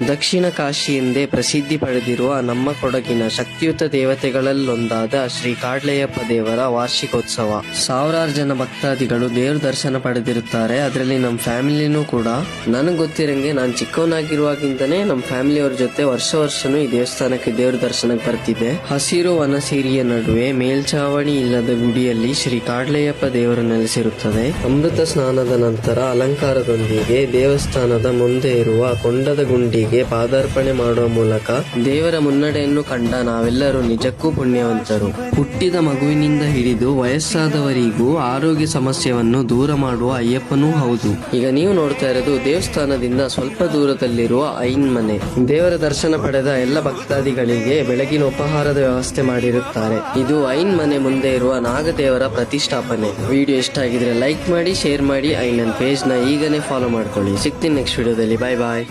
ದಕ್ಷಿಣ ಕಾಶಿ ಎಂದೇ ಪ್ರಸಿದ್ಧಿ ಪಡೆದಿರುವ ನಮ್ಮ ಕೊಡಗಿನ ಶಕ್ತಿಯುತ ದೇವತೆಗಳಲ್ಲೊಂದಾದ ಶ್ರೀ ಕಾಡ್ಲೆಯಪ್ಪ ದೇವರ ವಾರ್ಷಿಕೋತ್ಸವ. ಸಾವಿರಾರು ಜನ ಭಕ್ತಾದಿಗಳು ದೇವ್ರ ದರ್ಶನ ಪಡೆದಿರುತ್ತಾರೆ. ಅದರಲ್ಲಿ ನಮ್ಮ ಫ್ಯಾಮಿಲಿನೂ ಕೂಡ. ನನಗೆ ಗೊತ್ತಿರಂಗೆ ನಾನು ಚಿಕ್ಕವನಾಗಿರುವಾಗಿಂದನೇ ನಮ್ಮ ಫ್ಯಾಮಿಲಿಯವ್ರ ಜೊತೆ ವರ್ಷನೂ ಈ ದೇವಸ್ಥಾನಕ್ಕೆ ದೇವ್ರ ದರ್ಶನಕ್ಕೆ ಬರ್ತಿದ್ದೆ. ಹಸಿರು ವನಸಿರಿಯ ನಡುವೆ ಮೇಲ್ಚಾವಣಿ ಇಲ್ಲದ ಗುಡಿಯಲ್ಲಿ ಶ್ರೀ ಕಾಡ್ಲೆಯಪ್ಪ ದೇವರು ನೆಲೆಸಿರುತ್ತದೆ. ಅಮೃತ ಸ್ನಾನದ ನಂತರ ಅಲಂಕಾರದೊಂದಿಗೆ ದೇವಸ್ಥಾನದ ಮುಂದೆ ಇರುವ ಕೊಂಡದ ಗುಂಡಿಗೆ ಪಾದಾರ್ಪಣೆ ಮಾಡುವ ಮೂಲಕ ದೇವರ ಮುನ್ನಡೆಯನ್ನು ಕಂಡ ನಾವೆಲ್ಲರೂ ನಿಜಕ್ಕೂ ಪುಣ್ಯವಂತರು. ಹುಟ್ಟಿದ ಮಗುವಿನಿಂದ ಹಿಡಿದು ವಯಸ್ಸಾದವರಿಗೂ ಆರೋಗ್ಯ ಸಮಸ್ಯೆಯನ್ನು ದೂರ ಮಾಡುವ ಅಯ್ಯಪ್ಪನೂ ಹೌದು. ಈಗ ನೀವು ನೋಡ್ತಾ ಇರೋದು ದೇವಸ್ಥಾನದಿಂದ ಸ್ವಲ್ಪ ದೂರದಲ್ಲಿರುವ ಐನ್ ಮನೆ. ದೇವರ ದರ್ಶನ ಪಡೆದ ಎಲ್ಲ ಭಕ್ತಾದಿಗಳಿಗೆ ಬೆಳಗಿನ ಉಪಹಾರದ ವ್ಯವಸ್ಥೆ ಮಾಡಿರುತ್ತಾರೆ. ಇದು ಐನ್ ಮನೆ ಮುಂದೆ ಇರುವ ನಾಗದೇವರ ಪ್ರತಿಷ್ಠಾಪನೆ. ವಿಡಿಯೋ ಇಷ್ಟ ಆಗಿದ್ರೆ ಲೈಕ್ ಮಾಡಿ, ಶೇರ್ ಮಾಡಿ, ನನ್ನ ಪೇಜ್ ನ ಈಗನೇ ಫಾಲೋ ಮಾಡ್ಕೊಳ್ಳಿ. ಸಿಗ್ತೀನಿ ನೆಕ್ಸ್ಟ್ ವಿಡಿಯೋದಲ್ಲಿ. ಬಾಯ್ ಬಾಯ್.